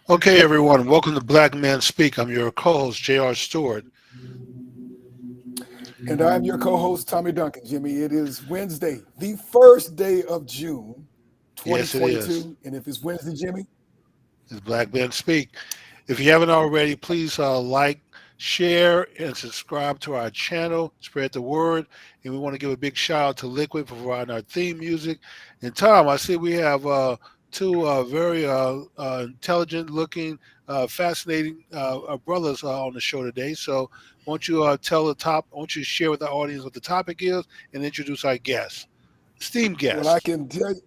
Okay, everyone, welcome to Black Men Speak. I'm your co-host, J.R. Stewart. And I'm your co-host, Tommy Duncan. Jimmy, it is Wednesday, the first day of June, Yes, it is. 2022. And if it's Wednesday, Jimmy, It's Black Men Speak. If you haven't already, please like, share, and subscribe to our channel. Spread the word. And we want to give a big shout out to Liquid for providing our theme music. And Tom, I see we have two very intelligent-looking, fascinating brothers on the show today. So, won't you tell the top? Won't you share with the audience what the topic is and introduce our guests, esteemed well, I guests? can tell you,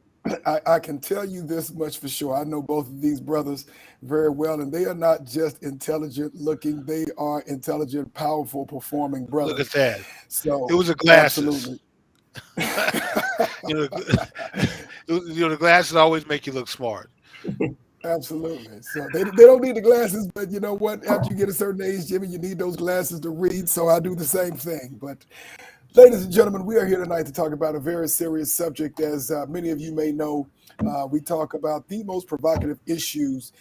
I can tell you this much for sure. I know both of these brothers very well, and they are not just intelligent looking, they are intelligent, powerful, performing Look at brothers. that. It So was the glasses. absolutely. you know, the glasses always make you look smart. Absolutely. So they don't need the glasses, but you know what? After you get a certain age, Jimmy, you need those glasses to read. So I do the same thing. But ladies and gentlemen, we are here tonight to talk about a very serious subject. As many of you may know, we talk about the most provocative issues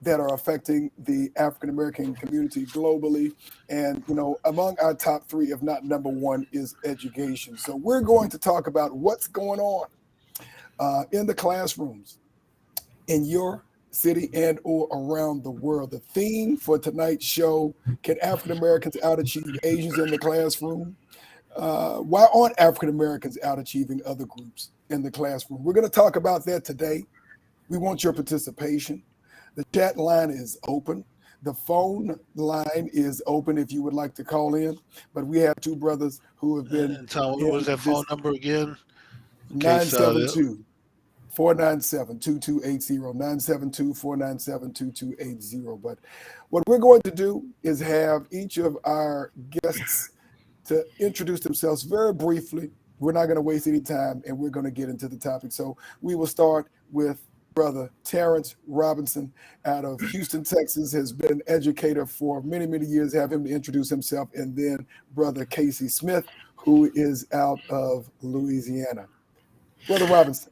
that are affecting the African American community globally. And, you know, among our top three, if not number one, is education. So we're going to talk about what's going on in the classrooms in your city and or around the world. The theme for tonight's show: can African Americans outachieve Asians in the classroom? Why aren't African Americans outachieving other groups in the classroom? We're going to talk about that today. We want your participation. The chat line is open. The phone line is open if you would like to call in. But we have two brothers who have been And Tom, what was in that phone this number again? In case 972 497 2280 972 497 2280. But what we're going to do is have each of our guests to introduce themselves very briefly. We're not going to waste any time, and we're going to get into the topic. So we will start with brother Terence Robinson out of Houston, Texas, has been an educator for many, many years. Have him to introduce himself, and then brother Casey Smith, who is out of Louisiana. Brother Robinson.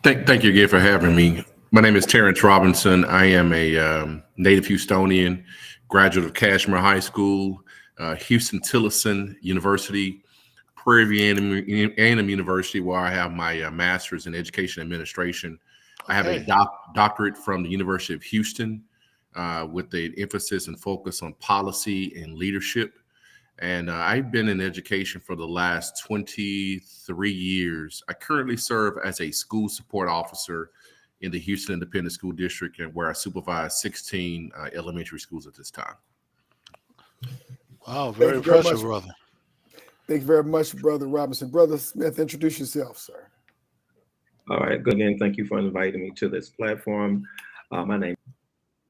Thank you again for having me. My name is Terence Robinson. I am a native Houstonian, graduate of Cashmere High School, Houston Tillerson University, Prairie View A&M University, where I have my master's in education administration. I have a Okay. doctorate from the University of Houston with the emphasis and focus on policy and leadership. And I've been in education for the last 23 years. I currently serve as a school support officer in the Houston Independent School District, and where I supervise 16 elementary schools at this time. Wow, Thank very you very impressive, much. brother. Thank you very much, Brother Robinson. Brother Smith, introduce yourself, sir. All right, good again. Thank you for inviting me to this platform. My name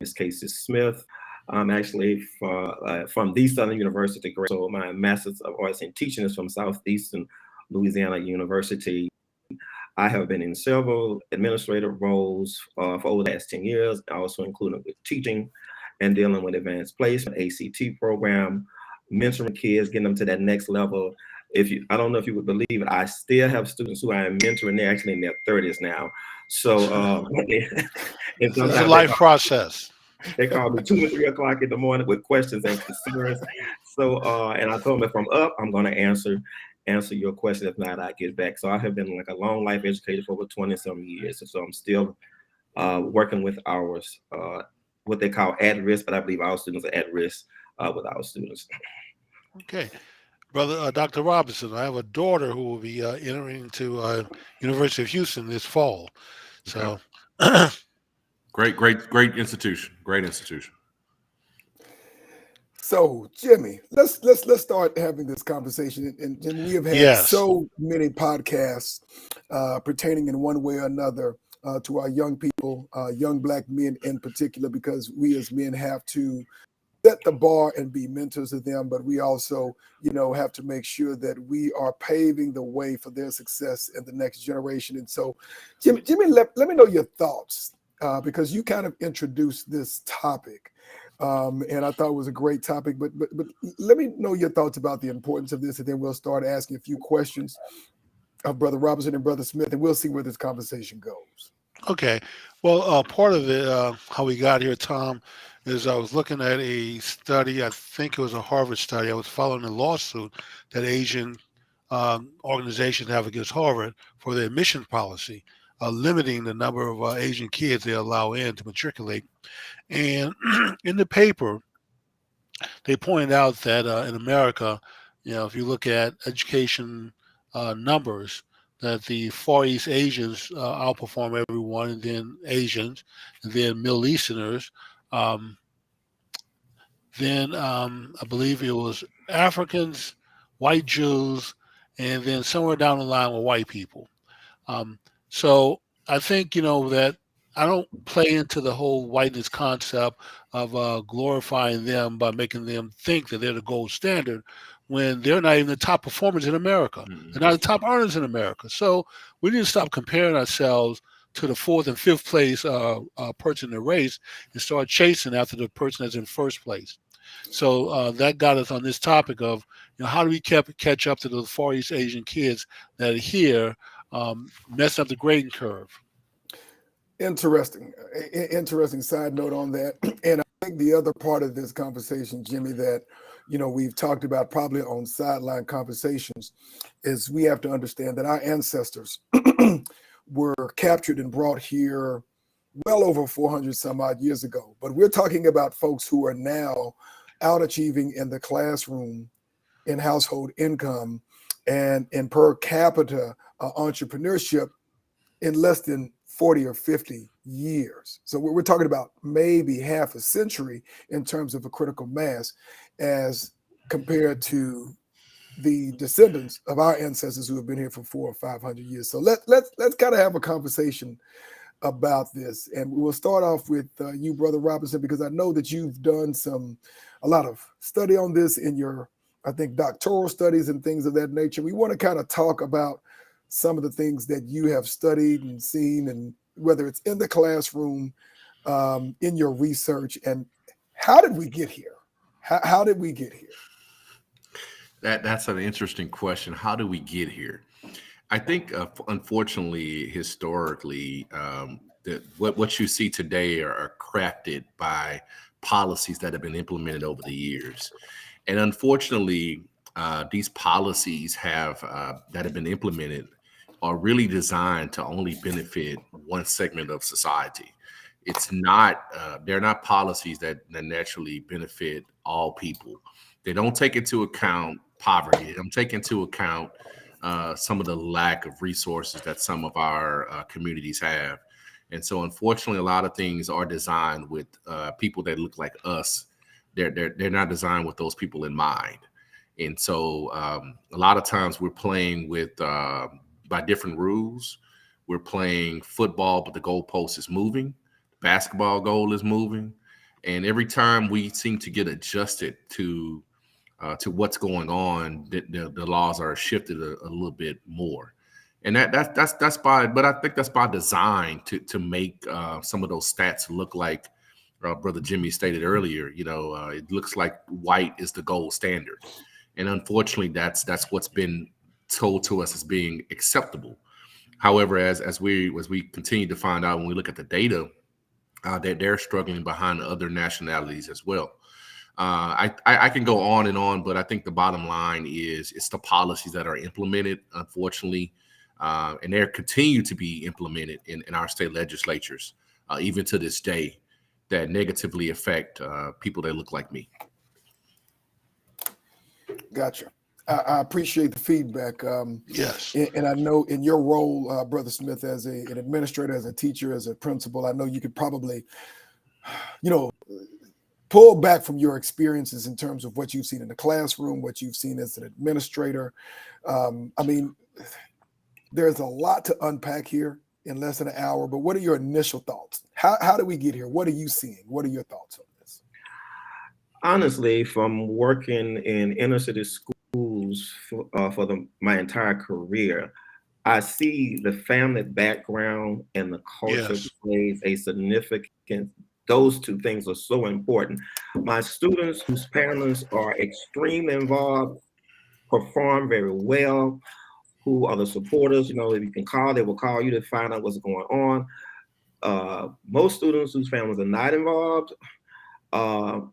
is Casey Smith. I'm actually from the Southern University. So my Master's of Arts in Teaching is from Southeastern Louisiana University. I have been in several administrative roles for over the last 10 years, also including with teaching and dealing with advanced placement, ACT program, mentoring kids, getting them to that next level. I don't know if you would believe it, I still have students who I am mentoring. They're actually in their 30s now. So and So it's a sometimes life process. they call me 2 or 3 o'clock in the morning with questions and concerns. So and I told them if I'm up, I'm going to answer your question. If not, I get back. So I have been like a long life educator for over 20 some years. So I'm still working with ours, what they call at risk, but I believe our students are at risk with our students. Okay. Brother Dr. Robinson, I have a daughter who will be entering into University of Houston this fall. Okay. So, Great institution. Great institution. So, Jimmy, let's start having this conversation. And Jimmy, we have had yes. so many podcasts pertaining in one way or another to our young people, young Black men in particular, because we as men have to set the bar and be mentors of them, but we also, you know, have to make sure that we are paving the way for their success in the next generation. And so, Jimmy, let me know your thoughts because you kind of introduced this topic. And I thought it was a great topic, but let me know your thoughts about the importance of this, and then we'll start asking a few questions of Brother Robinson and Brother Smith, and we'll see where this conversation goes. Okay. Well, part of it, how we got here, Tom, is I was looking at a study. I think it was a Harvard study. I was following a lawsuit that Asian organizations have against Harvard for their admission policy, limiting the number of Asian kids they allow in to matriculate. And in the paper, they pointed out that in America, if you look at education numbers, that the Far East Asians outperform everyone, and then Asians, and then Middle Easterners, um, then I believe it was Africans, white Jews, and then somewhere down the line were white people. Um, so I think that I don't play into the whole whiteness concept of glorifying them by making them think that they're the gold standard when they're not even the top performers in America. They're not the top earners in America. So we need to stop comparing ourselves to the fourth and fifth place person in the race and start chasing after the person that's in first place. So that got us on this topic of how do we catch up to those Far East Asian kids that are here messing up the grading curve. Interesting. Interesting side note on that. And I think the other part of this conversation, Jimmy, that we've talked about probably on sideline conversations, is we have to understand that our ancestors were captured and brought here well over 400 some odd years ago. But we're talking about folks who are now out achieving in the classroom, in household income, and in per capita entrepreneurship in less than 40 or 50 years. So we're talking about maybe half a century in terms of a critical mass as compared to the descendants of our ancestors who have been here for 400 or 500 years. So let's kind of have a conversation about this. And we'll start off with you, Brother Robinson, because I know that you've done a lot of study on this in your, I think, doctoral studies and things of that nature. We want to kind of talk about some of the things that you have studied and seen, and whether it's in the classroom, in your research, and how did we get here? How did we get here? That's an interesting question. How do we get here? I think, unfortunately, historically, that what you see today are crafted by policies that have been implemented over the years, and unfortunately, these policies that have been implemented are really designed to only benefit one segment of society. It's not; they're not policies that naturally benefit all people. They don't take into account poverty. They don't take into account some of the lack of resources that some of our communities have. And so, unfortunately, a lot of things are designed with people that look like us. They're not designed with those people in mind. And so, a lot of times we're playing with by different rules. We're playing football, but the goalpost is moving. Basketball goal is moving, and every time we seem to get adjusted to what's going on, the laws are shifted a little bit more, and that's by. But I think that's by design to make some of those stats look like Brother Jimmy stated earlier. It looks like white is the gold standard, and unfortunately, that's what's been told to us as being acceptable. However, as we continue to find out when we look at the data, that they're struggling behind other nationalities as well. I can go on and on, but I think the bottom line is it's the policies that are implemented, unfortunately, and they continue to be implemented in our state legislatures, even to this day, that negatively affect people that look like me. Gotcha. I appreciate the feedback. Yes. And I know in your role, Brother Smith, as an administrator, as a teacher, as a principal, I know you could probably, pull back from your experiences in terms of what you've seen in the classroom, what you've seen as an administrator. There's a lot to unpack here in less than an hour, but what are your initial thoughts? How do we get here? What are you seeing? What are your thoughts on this? Honestly, from working in inner city schools for my entire career, I see the family background and the culture plays a significant. Those two things are so important. My students whose parents are extremely involved perform very well. Who are the supporters? If you can call, they will call you to find out what's going on. most students whose families are not involved,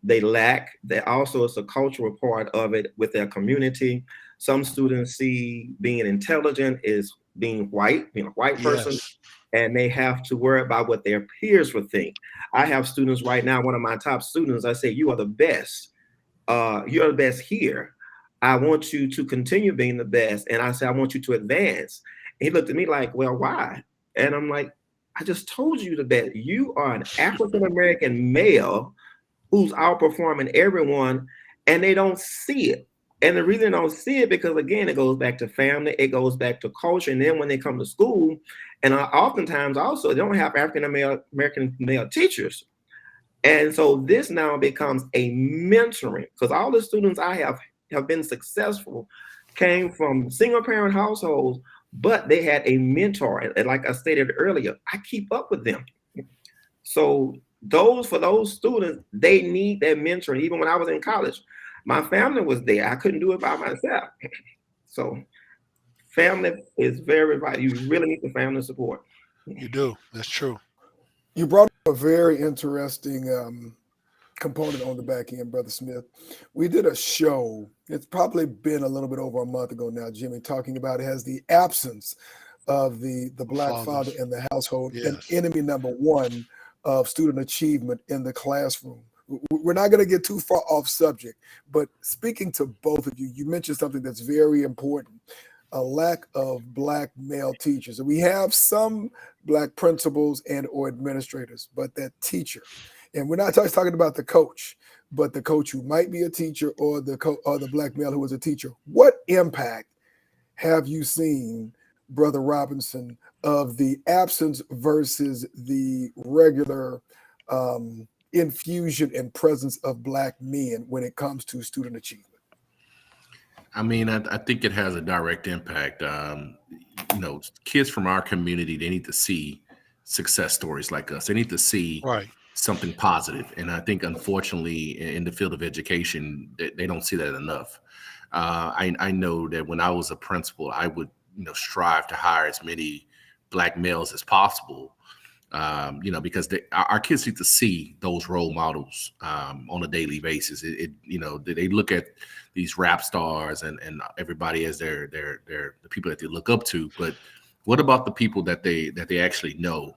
they lack. There also is a cultural part of it with their community. Some students see being intelligent is being white, being a white person, Yes. and they have to worry about what their peers would think. I have students right now, one of my top students, I say, you are the best. You're the best here. I want you to continue being the best. And I say, I want you to advance. And he looked at me like, well, why? And I'm like, I just told you the best. You are an African-American male who's outperforming everyone, and they don't see it. And the reason they don't see it, because again, it goes back to family, it goes back to culture. And then when they come to school, and oftentimes also they don't have African-American male teachers. And so this now becomes a mentoring, because all the students I have been successful came from single parent households, but they had a mentor. And like I stated earlier, I keep up with them. So for those students, they need that mentoring. Even when I was in college, my family was there. I couldn't do it by myself. So family is very vital. You really need the family support. You do. That's true. You brought up a very interesting component on the back end, Brother Smith. We did a show, it's probably been a little bit over a month ago now, Jimmy, talking about it has the absence of the Black father in the household, Yes. and enemy number one of student achievement in the classroom. We're not going to get too far off subject, but speaking to both of you, you mentioned something that's very important, a lack of Black male teachers. And we have some Black principals and or administrators, but that teacher, and we're not just talking about the coach, but the coach who might be a teacher or the Black male who is a teacher. What impact have you seen, Brother Robinson, of the absence versus the regular infusion and presence of Black men when it comes to student achievement? I mean, I think it has a direct impact. Kids from our community, they need to see success stories like us. They need to see Right. something positive. And I think, unfortunately, in the field of education, they don't see that enough. I know that when I was a principal, I would, strive to hire as many Black males as possible. Because our kids need to see those role models on a daily basis. They look at these rap stars and everybody as their the people that they look up to. But what about the people that they actually know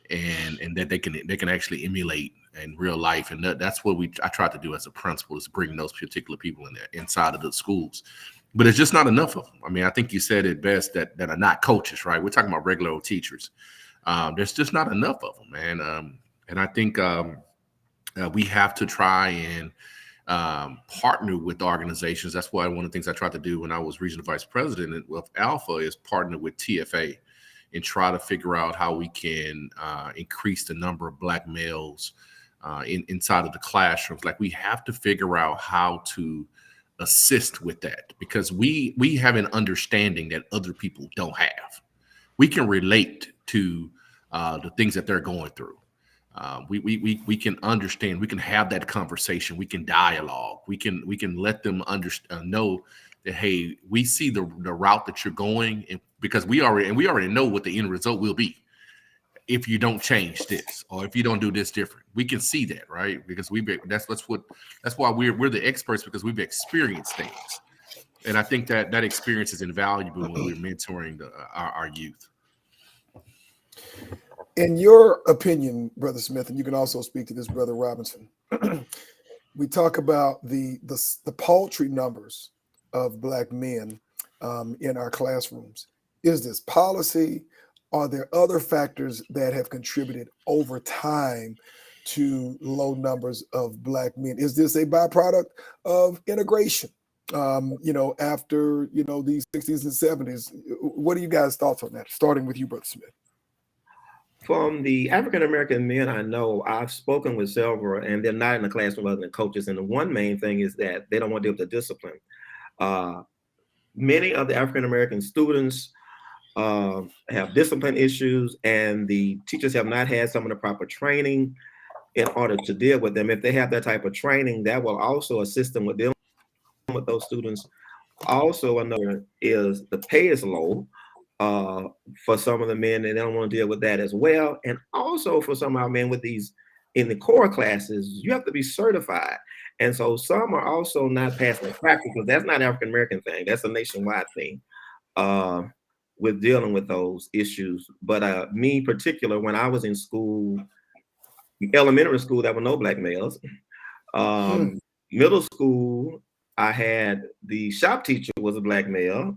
and that they can actually emulate in real life? And that's what I try to do as a principal, is bring those particular people in there inside of the schools. But it's just not enough of them. I mean, I think you said it best, that are not coaches, right? We're talking about regular old teachers. There's just not enough of them, man. And I think we have to try and partner with organizations. That's why one of the things I tried to do when I was regional vice president of Alpha is partner with TFA and try to figure out how we can increase the number of Black males inside of the classrooms. Like, we have to figure out how to assist with that, because we have an understanding that other people don't have. We can relate to the things that they're going through. We can understand. We can have that conversation. We can dialogue. We can let them know that, hey, we see the route that you're going, and because we already know what the end result will be if you don't change this, or if you don't do this different. We can see that, right? Because that's why we're the experts, because we've experienced things. And I think that experience is invaluable when we're mentoring our youth. In your opinion, Brother Smith, and you can also speak to this, Brother Robinson, we talk about the paltry numbers of Black men in our classrooms. Is this policy? Are there other factors that have contributed over time to low numbers of Black men? Is this a byproduct of integration? After these 60s and 70s, what are you guys' thoughts on that? Starting with you, Brother Smith. From the African-American men I know, I've spoken with several, and they're not in the classroom other than coaches. And the one main thing is that they don't want to deal with the discipline. Many of the African-American students have discipline issues, and the teachers have not had some of the proper training in order to deal with them. If they have that type of training, that will also assist them with dealing with those students. Also, another is the pay is low. for some of the men, and they don't want to deal with that as well. And also for some of our men with these in the core classes, you have to be certified. And so some are also not passing the practice, because that's not an African American thing. That's a nationwide thing with dealing with those issues. But me in particular, when I was in school, elementary school, there were no black males. Middle school, I had the shop teacher was a black male.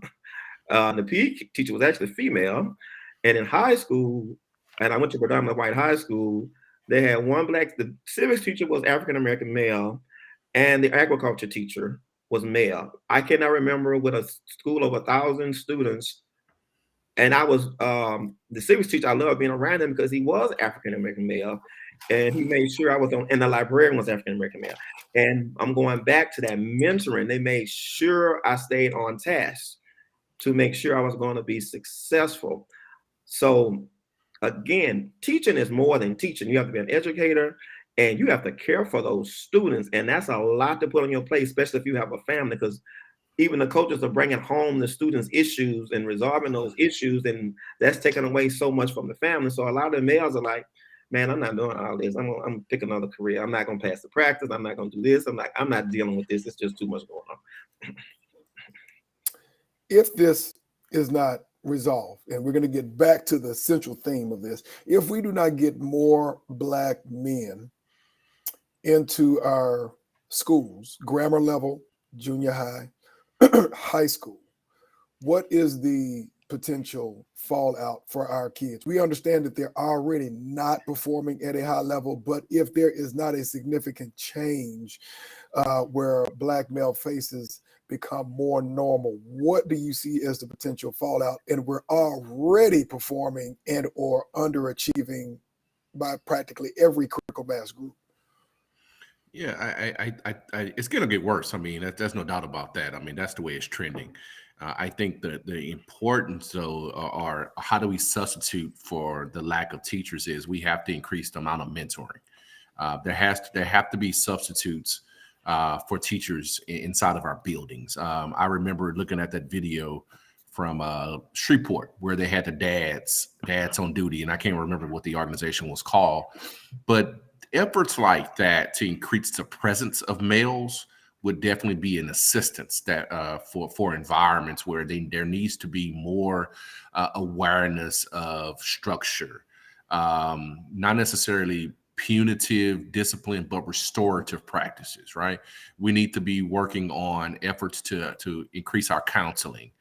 The PE teacher was actually female. And in high school, and I went to predominantly white high school, they had one black, the civics teacher was African-American male, and the agriculture teacher was male. I cannot remember with a school of 1,000 students. And I was the civics teacher, I loved being around him because he was African-American male. And he made sure I was on, and the librarian was African-American male. And I'm going back to that mentoring. They made sure I stayed on task to make sure I was going to be successful. So again, teaching is more than teaching. You have to be an educator, and you have to care for those students. And that's a lot to put on your plate, especially if you have a family, because even the coaches are bringing home the students' issues and resolving those issues, and that's taking away so much from the family. So a lot of the males are like, man, I'm not doing all this. I'm gonna pick another career. I'm not gonna pass the practice. I'm not gonna do this. I'm not dealing with this. It's just too much going on. If this is not resolved, and we're going to get back to the central theme of this, if we do not get more black men into our schools, grammar level, junior high, high school, what is the potential fallout for our kids? We understand that they're already not performing at a high level, but if there is not a significant change where black male faces become more normal, what do you see as the potential fallout? And we're already performing and or underachieving by practically every critical mass group. Yeah, it's going to get worse. I mean, there's no doubt about that. I mean, that's the way it's trending. I think that the importance, though, are how do we substitute for the lack of teachers is we have to increase the amount of mentoring. There have to be substitutes for teachers inside of our buildings. I remember looking at that video from Shreveport where they had the dads on duty, and I can't remember what the organization was called, but efforts like that to increase the presence of males would definitely be an assistance that for environments where there needs to be more awareness of structure, not necessarily punitive discipline, but restorative practices, right? We need to be working on efforts to increase our counseling,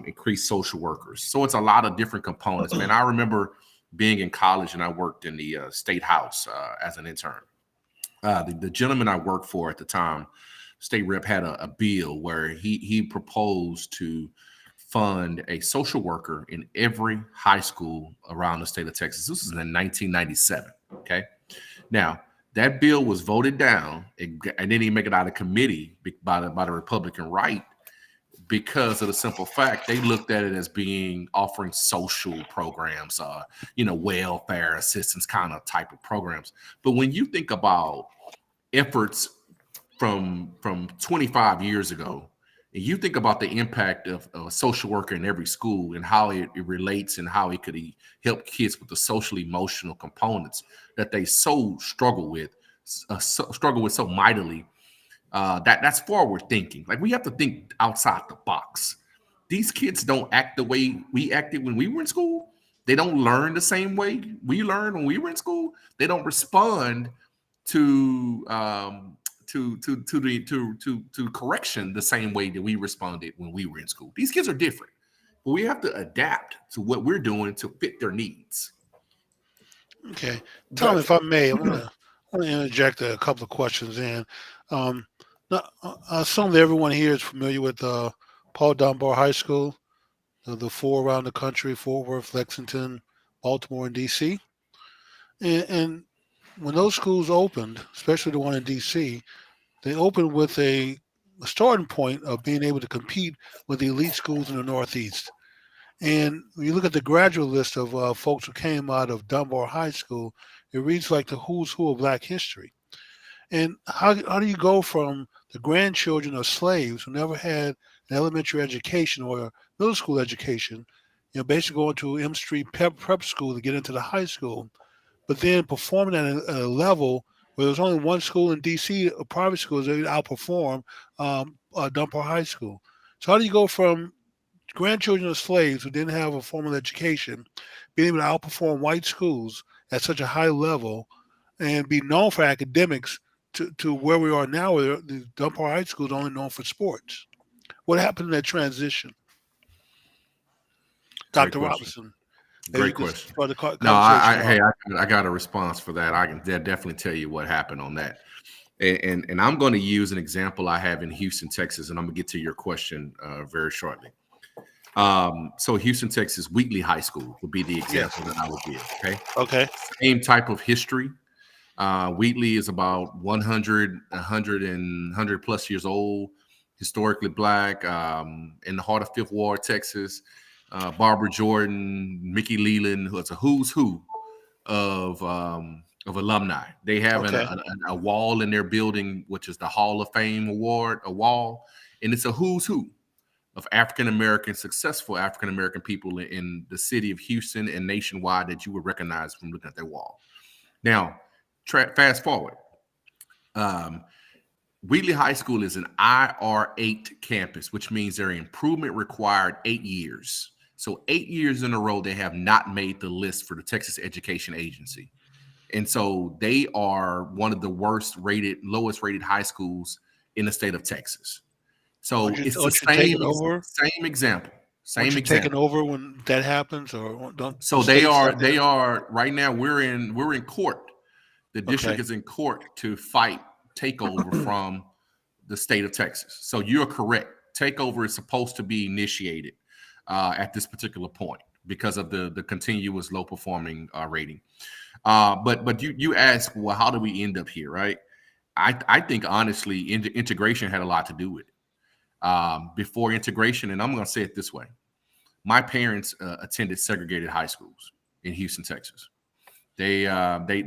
increase social workers. So it's a lot of different components, man. I remember being in college and I worked in the state house as an intern. The gentleman I worked for at the time, state rep, had a bill where he proposed to fund a social worker in every high school around the state of Texas. This was in 1997. Okay. Now, that bill was voted down and didn't even make it out of committee by the Republican right because of the simple fact they looked at it as being offering social programs, welfare assistance kind of type of programs. But when you think about efforts from 25 years ago, and you think about the impact of a social worker in every school and how it relates and how it could help kids with the social emotional components that they struggle with so mightily, that's forward thinking. Like, we have to think outside the box. These kids don't act the way we acted when we were in school. They don't learn the same way we learned when we were in school. They don't respond to correction the same way that we responded when we were in school. These kids are different, but we have to adapt to what we're doing to fit their needs. Okay, Tom, if I may, I want to interject a couple of questions in. I assume that everyone here is familiar with Paul Dunbar High School, the four around the country: Fort Worth, Lexington, Baltimore, and D.C. And when those schools opened, especially the one in D.C., they opened with a starting point of being able to compete with the elite schools in the Northeast. And when you look at the graduate list of folks who came out of Dunbar High School, it reads like the who's who of Black history. And how do you go from the grandchildren of slaves who never had an elementary education or a middle school education, basically going to M Street prep school to get into the high school, but then performing at a level where there's only one school in D.C., a private schools that outperform Dunbar High School. So how do you go from grandchildren of slaves who didn't have a formal education being able to outperform white schools at such a high level and be known for academics to where we are now, where the Dunbar High School is only known for sports? What happened in that transition? Great Dr. question. Robinson, maybe Great you could question. start the No, conversation off. hey, I got a response for that. I can definitely tell you what happened on that. And I'm going to use an example I have in Houston, Texas, and I'm going to get to your question very shortly. So Houston, Texas, Wheatley High School would be the example that I would give. Okay. Same type of history. Wheatley is about 100 plus years old, historically Black, in the heart of Fifth Ward, Texas. Barbara Jordan, Mickey Leland, who is a who's who of alumni. They have a wall in their building, which is the Hall of Fame award, a wall, and it's a who's who of African-American, successful African-American people in the city of Houston and nationwide that you would recognize from looking at their wall. Now, fast forward. Wheatley High School is an IR8 campus, which means their improvement required 8 years. So 8 years in a row, they have not made the list for the Texas Education Agency. And so they are one of the lowest rated high schools in the state of Texas. So it's the same example. Aren't you taking over when that happens, or don't? So they are right now. We're in court. The district is in court to fight takeover from the state of Texas. So you're correct. Takeover is supposed to be initiated at this particular point because of the continuous low performing rating. But you ask, well, how do we end up here, right? I think honestly, integration had a lot to do with it. Before integration, and I'm going to say it this way: my parents attended segregated high schools in Houston, Texas. They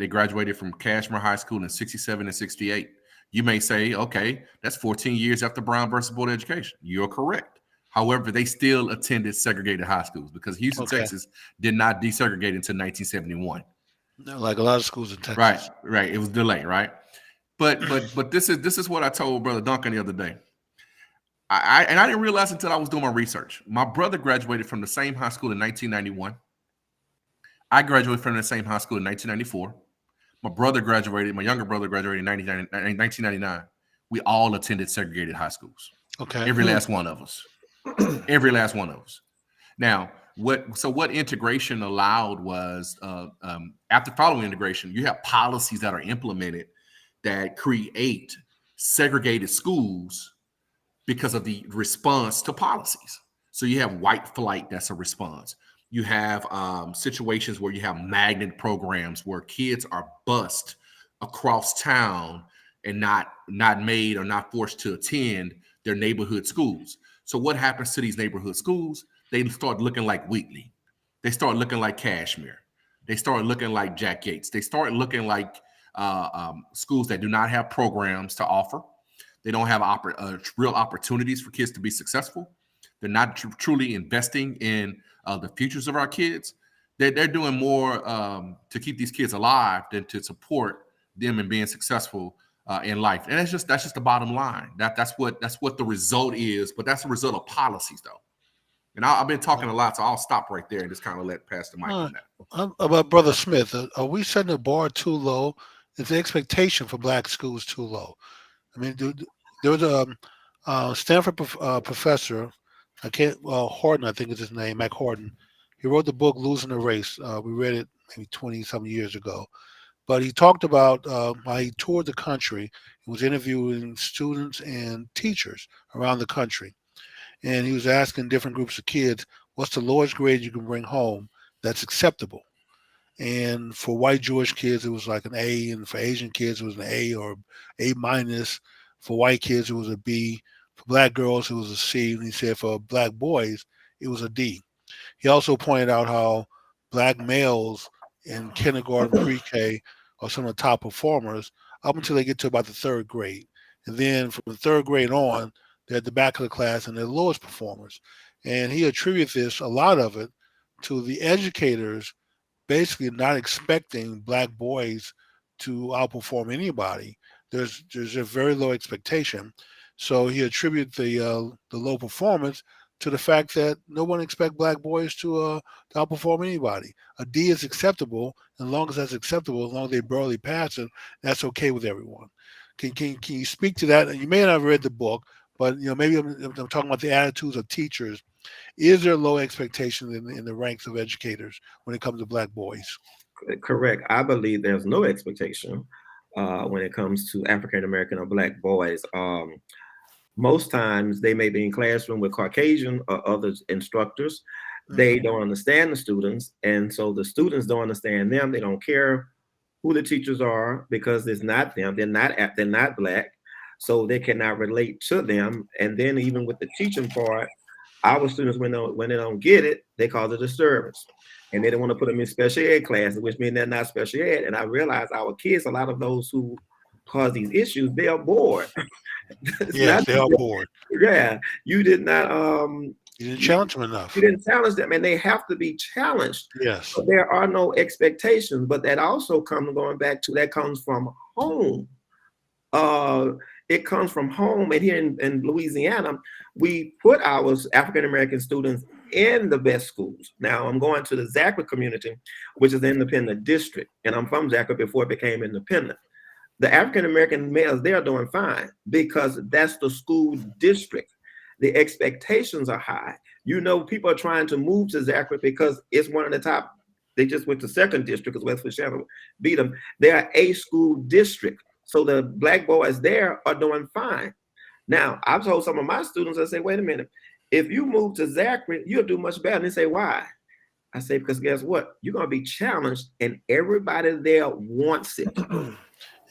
graduated from Cashmere High School in 67 and 68. You may say, okay, that's 14 years after Brown versus Board of Education. You're correct. However, they still attended segregated high schools because Houston, Texas did not desegregate until 1971. Like a lot of schools in Texas. Right. It was delayed, right? But this is what I told Brother Duncan the other day. I didn't realize until I was doing my research. My brother graduated from the same high school in 1991. I graduated from the same high school in 1994. My younger brother graduated in 1999. We all attended segregated high schools. Okay. Every last one of us. Every last one of us. Now, what integration allowed was after following integration, you have policies that are implemented that create segregated schools because of the response to policies. So you have white flight, that's a response. You have situations where you have magnet programs where kids are bused across town and not made or not forced to attend their neighborhood schools. So what happens to these neighborhood schools? They start looking like Wheatley. They start looking like Cashmere. They start looking like Jack Yates. They start looking like schools that do not have programs to offer. They don't have real opportunities for kids to be successful. They're not truly investing in the futures of our kids. They're doing more to keep these kids alive than to support them in being successful in life. And that's just the bottom line. That's what the result is. But that's a result of policies, though. And I've been talking a lot, so I'll stop right there and just kind of let Pastor Mike on that. About Brother Smith, are we setting the bar too low? Is the expectation for Black schools too low? I mean, there was a Stanford professor, Horton, I think is his name, Mac Horton. He wrote the book Losing the Race. We read it maybe 20-some years ago. But he talked about how he toured the country. He was interviewing students and teachers around the country. And he was asking different groups of kids, what's the lowest grade you can bring home that's acceptable? And for white Jewish kids, it was like an A. And for Asian kids, it was an A or A minus. For white kids, it was a B. For Black girls, it was a C. And he said for Black boys, it was a D. He also pointed out how Black males in kindergarten, pre-K are some of the top performers up until they get to about the third grade. And then from the third grade on, they're at the back of the class and they're the lowest performers. And he attributes a lot of it to the to the educators basically not expecting black boys to outperform anybody. There's a very low expectation. So he attributed the low performance to the fact that no one expects black boys to outperform anybody. A D is acceptable, as long as that's acceptable, as long as they barely pass it, that's okay with everyone. Can you speak to that? And you may not have read the book, but maybe I'm talking about the attitudes of teachers. Is there low expectations in the ranks of educators when it comes to black boys? Correct. I believe there's no expectation when it comes to African American or black boys. Most times they may be in classroom with Caucasian or other instructors. They don't understand the students, and so the students don't understand them. They don't care who the teachers are because it's not them. They're not black, so they cannot relate to them. And then even with the teaching part, our students, when they don't get it, they cause a disturbance, and they don't want to put them in special ed classes, which means they're not special ed. And I realize our kids, a lot of those who cause these issues, they are bored. Yes, they are bored. Yeah, you did not. You didn't challenge them enough. You didn't challenge them, and they have to be challenged. Yes. But there are no expectations, but that also comes from home. It comes from home, and here in Louisiana, we put our African American students in the best schools. Now I'm going to the Zachary community, which is an independent district, and I'm from Zachary before it became independent. The African American males, they are doing fine because that's the school district. The expectations are high. People are trying to move to Zachary because it's one of the top. They just went to second district because West Virginia beat them. They are a school district. So the black boys there are doing fine. Now, I've told some of my students, I say, wait a minute, if you move to Zachary, you'll do much better. And they say, why? I say, because guess what? You're going to be challenged and everybody there wants it.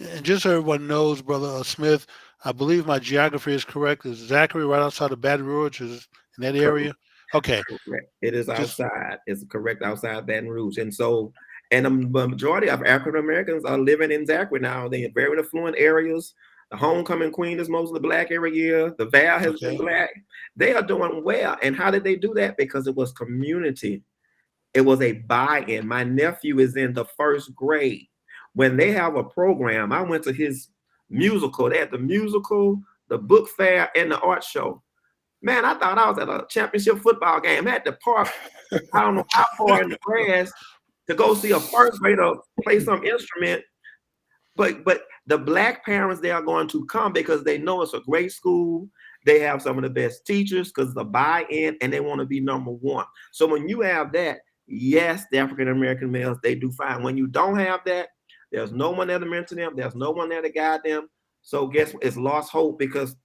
And just so everyone knows, Brother Smith, I believe my geography is correct. Is Zachary right outside of Baton Rouge? Is in that area? Okay. Correct. It is outside. It's correct outside Baton Rouge. And so, and the majority of African Americans are living in Zachary now. They are very affluent areas. The homecoming queen is mostly black every year. The Val has been black. They are doing well. And how did they do that? Because it was community. It was a buy-in. My nephew is in the first grade. When they have a program, I went to his musical. They had the musical, the book fair, and the art show. Man, I thought I was at a championship football game. I had to park, I don't know how far in the grass to go see a first grader play some instrument. But the black parents, they are going to come because they know it's a great school. They have some of the best teachers because the buy-in, and they want to be number one. So when you have that, yes, the African-American males, they do fine. When you don't have that, there's no one there to mentor them. There's no one there to guide them. So guess what? It's lost hope because,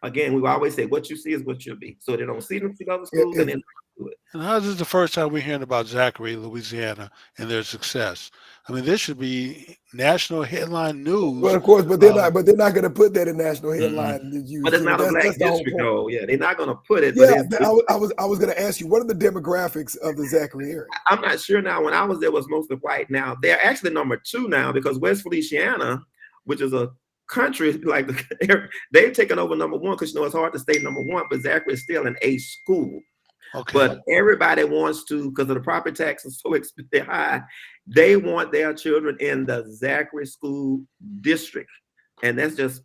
again, we always say what you see is what you'll be. So they don't see them to other schools and then do it. And how is this the first time we're hearing about Zachary, Louisiana, and their success? I mean, this should be national headline news. Well, of course, but they're not. But they're not going to put that in national headline. But it's not a black district, though. Yeah, they're not going to put it. Yeah, I was going to ask you, what are the demographics of the Zachary area? I'm not sure now. When I was there, it was mostly white. Now they're actually number 2 now because West Feliciana, which is a country like they've taken over number 1 because it's hard to stay number 1, but Zachary is still an A school. Okay. But everybody wants to, because of the property taxes so high, they want their children in the Zachary school district, and that's just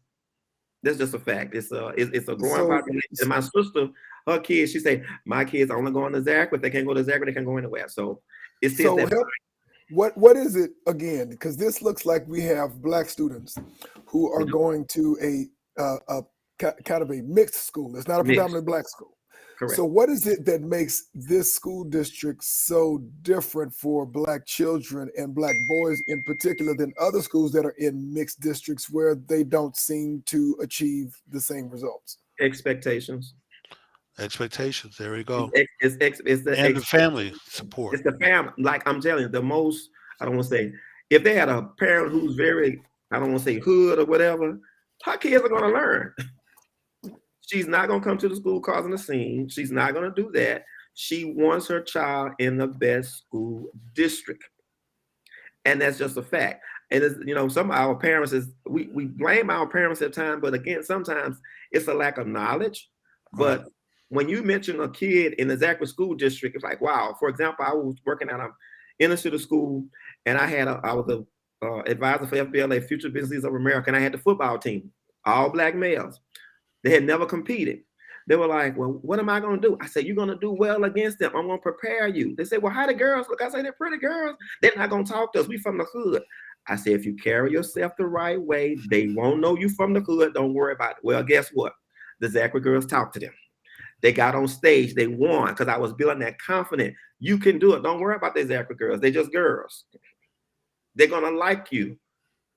a fact. It's a growing population. And my sister, her kids, she say, my kids are only going to Zachary. If they can't go to Zachary, they can go anywhere. So it's still what is it again? Because this looks like we have black students who are going to a kind of a mixed school. It's not a predominantly black school. Correct. So what is it that makes this school district so different for black children and black boys in particular than other schools that are in mixed districts where they don't seem to achieve the same results? Expectations. There we go. It's the family support. It's the family. Like I'm telling you, the most, I don't want to say, if they had a parent who's very, I don't want to say hood or whatever, her kids are going to learn. She's not going to come to the school causing a scene. She's not going to do that. She wants her child in the best school district. And that's just a fact. And it's, some of our parents we blame our parents at times, but again, sometimes it's a lack of knowledge. But when you mention a kid in the Zachary School District, it's like, wow. For example, I was working at an inner city school, and I was a advisor for FBLA, Future Business Leaders of America, and I had the football team, all black males. They had never competed. They were like, well, what am I going to do? I said, you're going to do well against them. I'm going to prepare you. They said, well, how the girls look? I said, they're pretty girls. They're not going to talk to us. We from the hood. I said, if you carry yourself the right way, they won't know you from the hood. Don't worry about it. Well, guess what? The Zachary girls talked to them. They got on stage. They won because I was building that confidence. You can do it. Don't worry about the Zachary girls. They're just girls. They're going to like you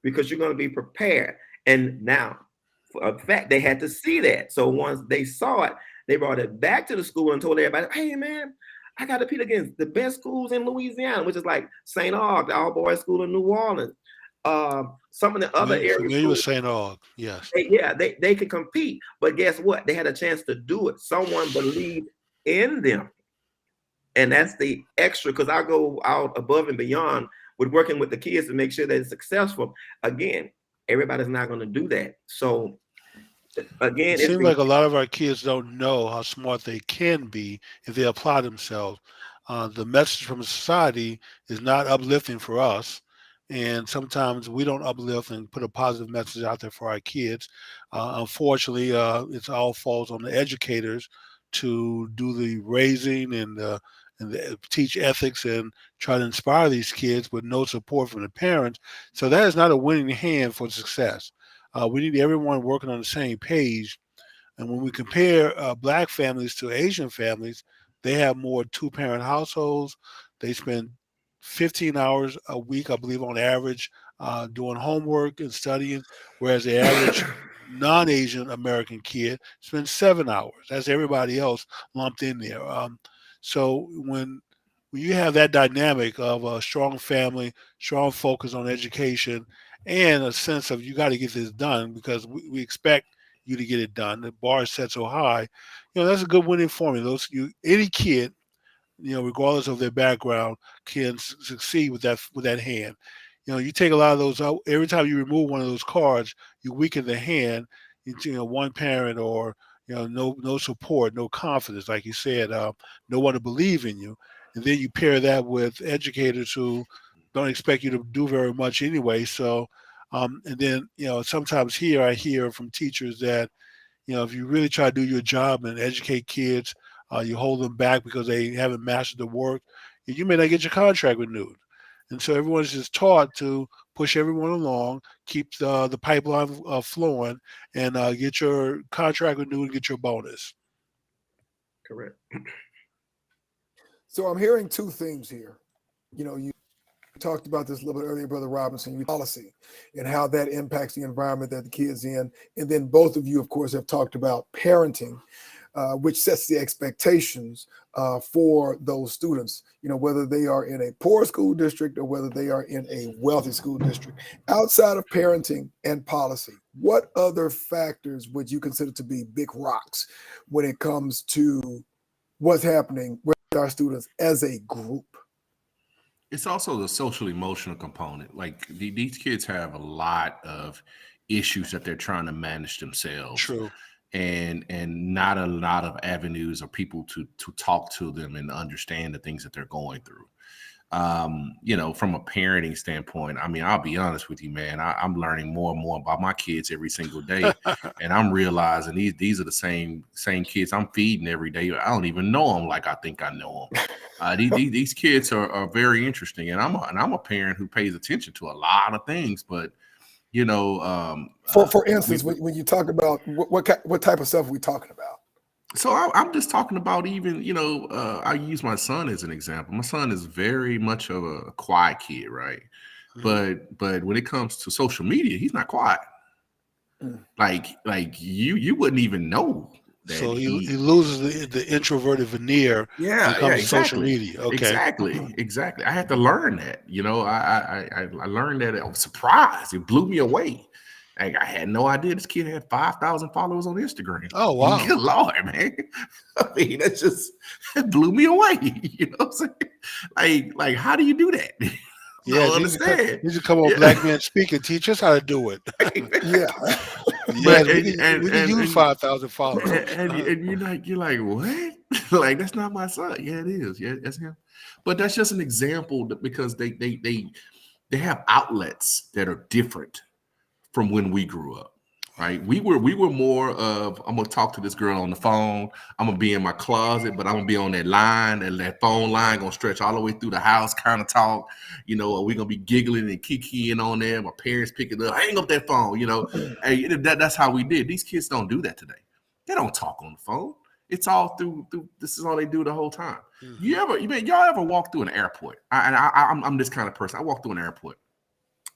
because you're going to be prepared. And now, for a fact, they had to see that. So once they saw it, they brought it back to the school and told everybody, hey, man, I got to compete against the best schools in Louisiana, which is like St. Aug, the all-boys school in New Orleans. Some of the other areas. You were St. Aug, yes. They could compete. But guess what? They had a chance to do it. Someone believed in them. And that's the extra, because I go out above and beyond with working with the kids to make sure they're successful. Again, everybody's not going to do that. So again, it seems like a lot of our kids don't know how smart they can be if they apply themselves. The message from society is not uplifting for us. And sometimes we don't uplift and put a positive message out there for our kids. Unfortunately, it all falls on the educators to do the raising and teach ethics and try to inspire these kids with no support from the parents. So that is not a winning hand for success. We need everyone working on the same page. And when we compare black families to Asian families, they have more two-parent households. They spend 15 hours a week, I believe, on average, doing homework and studying, whereas the average non-Asian American kid spends 7 hours. That's everybody else lumped in there. So when you have that dynamic of a strong family, strong focus on education, and a sense of you got to get this done because we expect you to get it done. The bar is set so high, that's a good winning formula. Any kid, regardless of their background, can succeed with that hand. You take a lot of those out. Every time you remove one of those cards, you weaken the hand. One parent or no support, no confidence, like you said, no one to believe in you, and then you pair that with educators who don't expect you to do very much anyway. So, and then sometimes I hear from teachers that if you really try to do your job and educate kids, you hold them back because they haven't mastered the work, you may not get your contract renewed. And so everyone's just taught to push everyone along, keep the pipeline flowing, and get your contract renewed and get your bonus. Correct. So I'm hearing two things here. You talked about this a little bit earlier, Brother Robinson, policy and how that impacts the environment that the kid's in. And then both of you, of course, have talked about parenting, which sets the expectations for those students, whether they are in a poor school district or whether they are in a wealthy school district. Outside of parenting and policy, what other factors would you consider to be big rocks when it comes to what's happening with our students as a group? It's also the social emotional component. Like these kids have a lot of issues that they're trying to manage themselves. True. And not a lot of avenues or people to talk to them and understand the things that they're going through. From a parenting standpoint, I mean, I'll be honest with you, man, I'm learning more and more about my kids every single day. And I'm realizing these are the same kids I'm feeding every day. I don't even know them like I think I know them. These kids are very interesting. And I'm a parent who pays attention to a lot of things, but for instance, when you talk about what type of stuff are we talking about? So I'm just talking about even, I use my son as an example. My son is very much of a quiet kid, right? Mm-hmm. But when it comes to social media, he's not quiet. Mm. Like you wouldn't even know that. So he loses the introverted veneer when it comes to social media. Okay. Exactly. I had to learn that. I learned that. I was surprised. It blew me away. I had no idea this kid had 5,000 followers on Instagram. Oh, wow. Good Lord, man. I mean, it blew me away. You know what I'm saying? Like, how do you do that? Yeah, I don't understand. You should come on Black Men Speak and teach us how to do it. Yeah. Yes, But we can use 5,000 followers. and you're like what? Like that's not my son. Yeah, it is. Yeah, that's him. But that's just an example because they have outlets that are different from when we grew up. Right. We were more of I'm gonna talk to this girl on the phone. I'm gonna be in my closet, but I'm gonna be on that line, and that phone line gonna stretch all the way through the house, kind of talk, or we're gonna be giggling and kikiing on there. My parents pick it up, hang up that phone, Hey, that's how we did. These kids don't do that today. They don't talk on the phone. It's all through this is all they do the whole time. Mhm. Y'all ever walk through an airport? I'm this kind of person. I walk through an airport.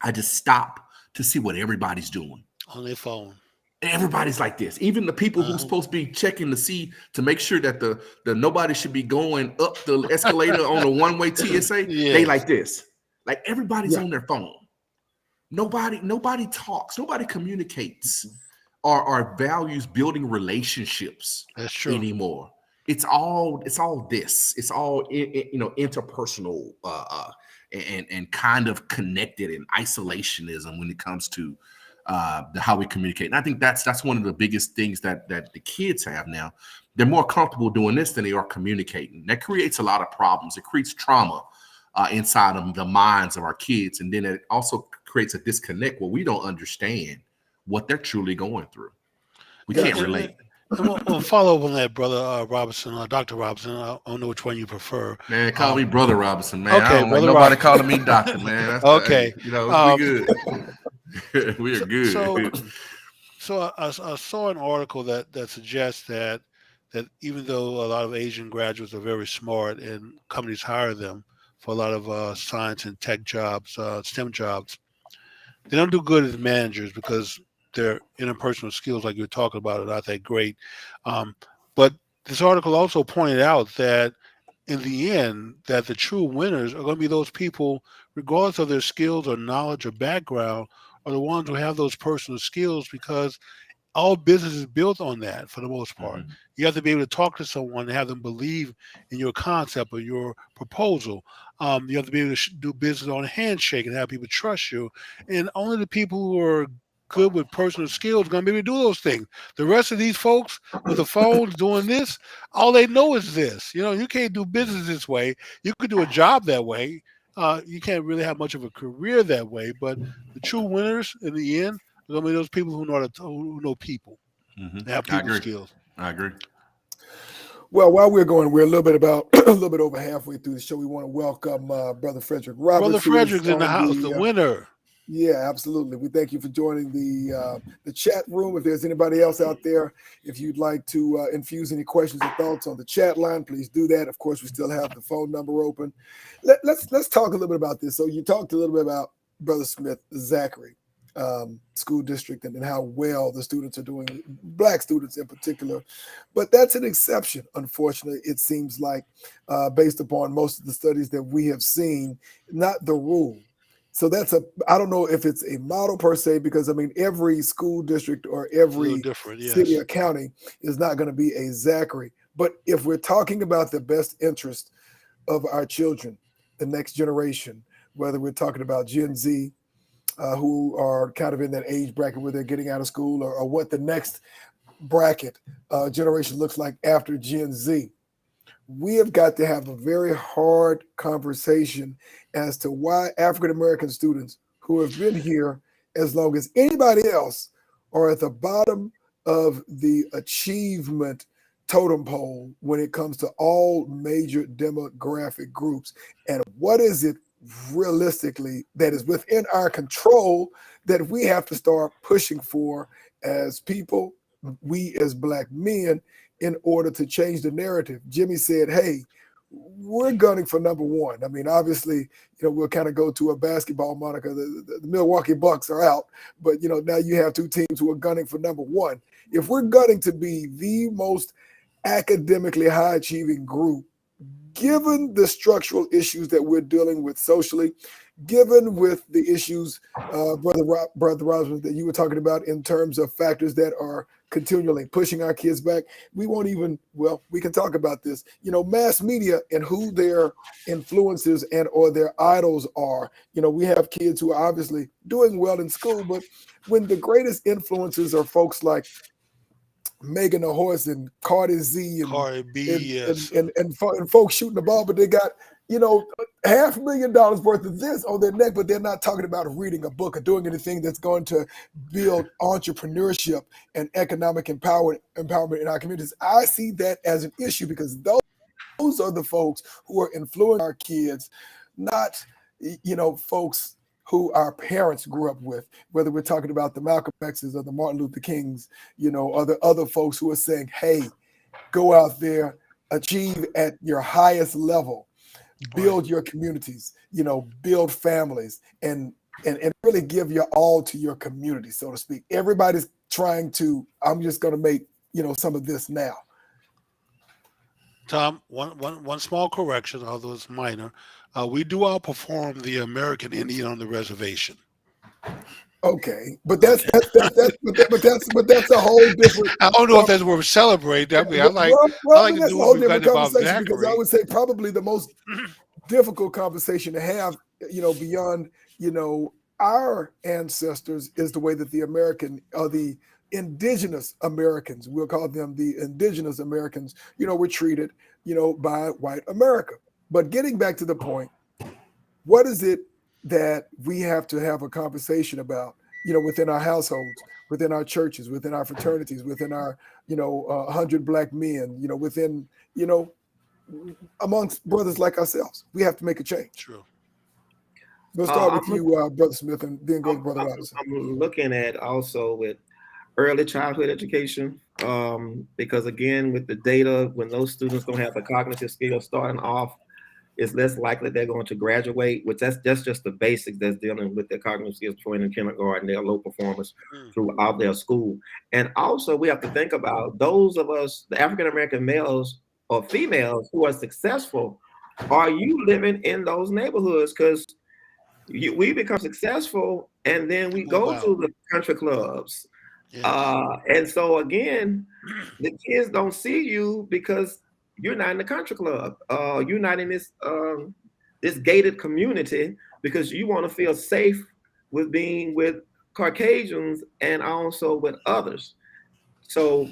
I just stop to see what everybody's doing. On their phone. Everybody's like this. Even the people who's supposed to be checking to make sure that the nobody should be going up the escalator on a one-way TSA. They Yes. like this. Like everybody's Yeah. on their phone. Nobody talks. Nobody communicates or values building relationships That's true. anymore. It's all this. It's all interpersonal and kind of connected and isolationism when it comes to how we communicate. And I think that's one of the biggest things that the kids have now. They're more comfortable doing this than they are communicating. That creates a lot of problems. It creates trauma inside of the minds of our kids. And then it also creates a disconnect where we don't understand what they're truly going through. We can't relate. And we'll follow up on that, brother Robinson, Dr. Robinson. I don't know which one you prefer. Man, call me Brother Robinson, man. Okay, I don't like Brother nobody Robinson. calling me doctor, man. Okay. We Um, good. We are good. So I saw an article that suggests that even though a lot of Asian graduates are very smart and companies hire them for a lot of science and tech jobs, STEM jobs, they don't do good as managers because their interpersonal skills, like you're talking about, are not that great. But this article also pointed out that in the end, that the true winners are going to be those people, regardless of their skills or knowledge or background, are the ones who have those personal skills, because all business is built on that for the most part. Mhm. You have to be able to talk to someone and have them believe in your concept or your proposal. You have to be able to do business on a handshake and have people trust you. And only the people who are good with personal skills are going to be able to do those things. The rest of these folks with the phones doing this, all they know is this. You can't do business this way. You could do a job that way. You can't really have much of a career that way. But the true winners in the end, I mean, those people who know people, Mhm. they have I people agree. skills. I agree. Well, while we're a little bit a little bit over halfway through the show. We want to welcome Brother Frederick Roberts. Brother who is Frederick's in the on house, the winner. Yeah, absolutely. We thank you for joining the chat room. If there's anybody else out there, if you'd like to infuse any questions or thoughts on the chat line, please do that. Of course, we still have the phone number open. Let's talk a little bit about this. So you talked a little bit about Brother Smith, Zachary school district, and how well the students are doing, Black students in particular. But that's an exception, unfortunately, it seems like, based upon most of the studies that we have seen, not the rule. So I don't know if it's a model per se, because I mean, every school district or every Different, city yes. or county is not going to be a Zachary. But if we're talking about the best interest of our children, the next generation, whether we're talking about Gen Z, who are kind of in that age bracket where they're getting out of school, or what the next bracket generation looks like after Gen Z, we have got to have a very hard conversation as to why African-American students who have been here as long as anybody else are at the bottom of the achievement totem pole when it comes to all major demographic groups. And what is it realistically that is within our control that we have to start pushing for as people, we as Black men, in order to change the narrative? Jimmy said, hey, we're gunning for number one. I mean, obviously, we'll kind of go to a basketball moniker. The Milwaukee Bucks are out, but now you have two teams who are gunning for number one. If we're gunning to be the most academically high achieving group, given the structural issues that we're dealing with socially, given with the issues, Brother Rosman, that you were talking about in terms of factors that are continually pushing our kids back, we won't even, well, we can talk about this. Mass media and who their influences and or their idols are. We have kids who are obviously doing well in school, but when the greatest influences are folks like Megan the Horse and Cardi Z Cardi B, yes. and folks shooting the ball, but they got $500,000 worth of this on their neck, but they're not talking about reading a book or doing anything that's going to build entrepreneurship and economic empowerment in our communities. I see that as an issue because those are the folks who are influencing our kids, not folks who our parents grew up with, whether we're talking about the Malcolm X's or the Martin Luther Kings, or the other folks who are saying, hey, go out there, achieve at your highest level, build your communities, build families, and really give your all to your community, so to speak. Everybody's trying to, I'm just going to make, some of this now. Tom, one small correction, although it's minor. We do outperform the American Indian on the reservation. Okay, but that's a whole different. I don't know if that's worth celebrating. I mean, I like to that's do a what whole we've different done about conversation because I Zachary. would say probably the most difficult conversation to have, beyond, our ancestors is the way that the American or the indigenous Americans, we'll call them the indigenous Americans, were treated, by white America. But getting back to the point, what is it that we have to have a conversation about, within our households, within our churches, within our fraternities, within our, 100 Black men, within, amongst brothers like ourselves? We have to make a change. True. We'll start with you, Brother Smith, and then go to Brother Robinson. I'm looking at also with early childhood education, because again, with the data, when those students don't have the cognitive skills starting off, it's less likely they're going to graduate, which that's just the basics that's dealing with their cognitive skills between in kindergarten, they're low performers throughout their school. And also we have to think about those of us, the African-American males or females who are successful, are you living in those neighborhoods? Because we become successful and then we go to the country clubs. Yes. And so again, the kids don't see you because you're not in the country club. You're not in this this gated community because you want to feel safe with being with Caucasians and also with others. So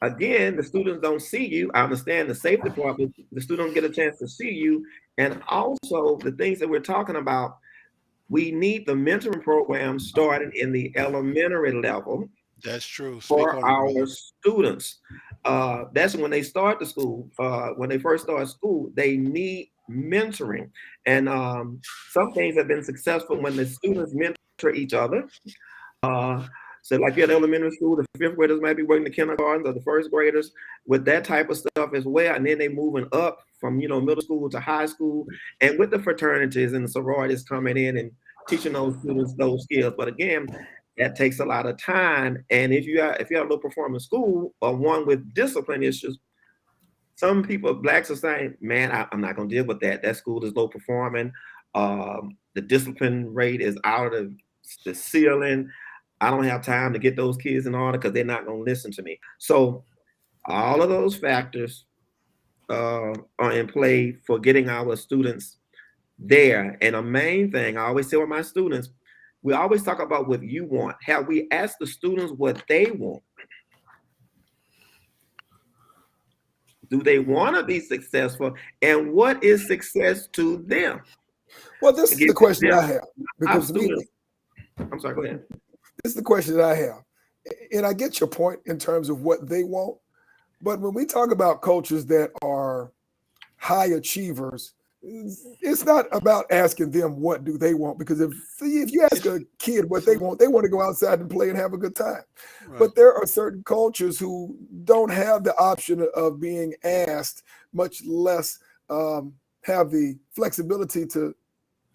again, the students don't see you. I understand the safety part, but the students get a chance to see you. And also the things that we're talking about, we need the mentoring program starting in the elementary level. That's true. For our students. That's when they start the school. When they first start school, they need mentoring. And some things have been successful when the students mentor each other. So like you're at elementary school, the fifth graders might be working the kindergartens or the first graders with that type of stuff as well. And then they moving up from, middle school to high school, and with the fraternities and the sororities coming in and teaching those students those skills. But again, that takes a lot of time. And if you have a low performing school or one with discipline issues, some people, Blacks, are saying, man, I'm not going to deal with that. That school is low performing. The discipline rate is out of the ceiling. I don't have time to get those kids in order because they're not going to listen to me. So all of those factors are in play for getting our students there. And a main thing I always say with my students, we always talk about what you want. Have we asked the students what they want? Do they want to be successful? And what is success to them? Well, this is the question I have. Because I'm sorry, go ahead. This is the question that I have. And I get your point in terms of what they want. But when we talk about cultures that are high achievers, it's not about asking them what do they want, because if you ask a kid what they want to go outside and play and have a good time. Right. But there are certain cultures who don't have the option of being asked, much less have the flexibility to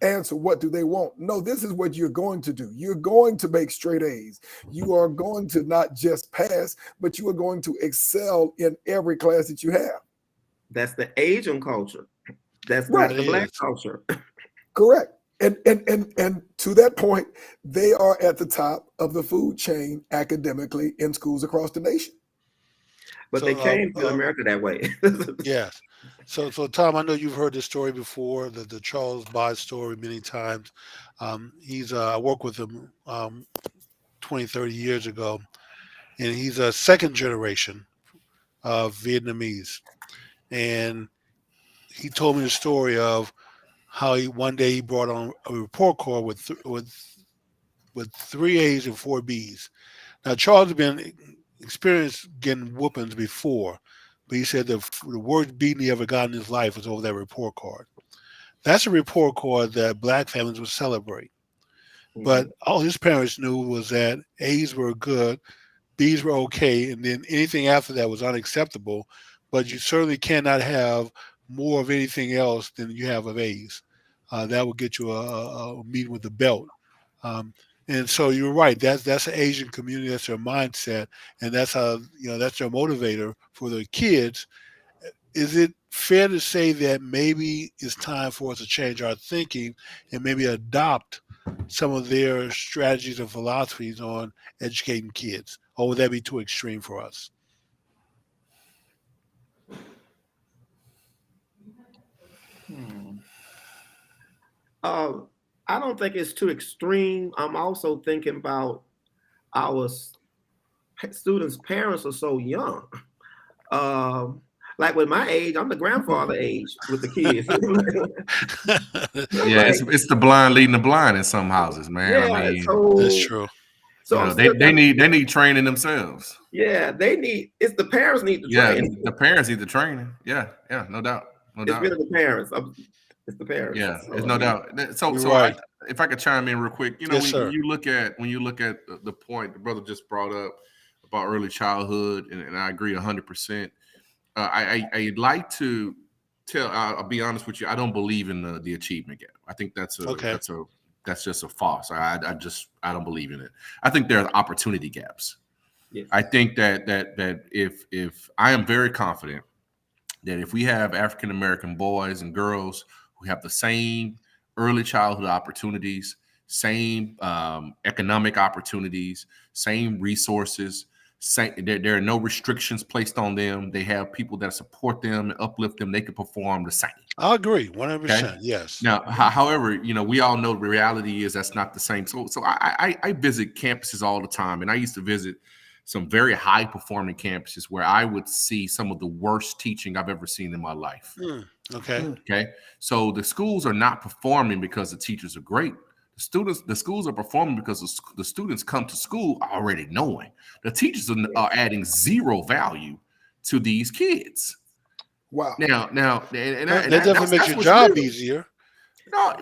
answer what do they want. No, this is what you're going to do. You're going to make straight A's. You are going to not just pass, but you are going to excel in every class that you have. That's the Asian culture. That's not the Black culture. Correct. And to that point, they are at the top of the food chain academically in schools across the nation. But they came to America that way. Yes. So Tom, I know you've heard this story before, the Charles Bass story many times. I worked with him 20, 30 years ago, and he's a second generation of Vietnamese. And he told me the story of how one day he brought on a report card with 3 A's and 4 B's. Now Charles had been experienced getting whoopings before, but he said the worst beating he ever got in his life was over that report card. That's a report card that black families would celebrate. But all his parents knew was that A's were good, B's were okay, and then anything after that was unacceptable. But you certainly cannot have more of anything else than you have of A's. That will get you a meeting with the belt. And so you're right. That's an Asian community. That's their mindset, and that's how that's their motivator for the kids. Is it fair to say that maybe it's time for us to change our thinking and maybe adopt some of their strategies and philosophies on educating kids, or would that be too extreme for us? I don't think it's too extreme. I'm also thinking about our students' parents are so young. Like with my age, I'm the grandfather age with the kids. Yeah, it's the blind leading the blind in some houses, man. Yeah, I mean, that's true. So they need training themselves. Yeah, it's the parents need the training. The parents need the training. Yeah, no doubt. It's really the parents. It's the parents. Yeah, there's no doubt. So right. if I could chime in real quick, Yes, when you look at the point the brother just brought up about early childhood, and I agree 100%. I'd like to tell. I'll be honest with you. I don't believe in the achievement gap. I think that's just a false. I don't believe in it. I think there are opportunity gaps. Yes. I think that if I am very confident that if we have African American boys and girls who have the same early childhood opportunities, same economic opportunities, same resources, there are no restrictions placed on them. They have people that support them and uplift them. They can perform the same. I agree, 100%. Okay? Yes. Now, however, we all know the reality is that's not the same. So I visit campuses all the time, and I used to visit some very high performing campuses where I would see some of the worst teaching I've ever seen in my life. Okay. So the schools are not performing because the teachers are great. The schools are performing because the students come to school already knowing the teachers are adding zero value to these kids. Wow. Now, that definitely makes your job easier. No,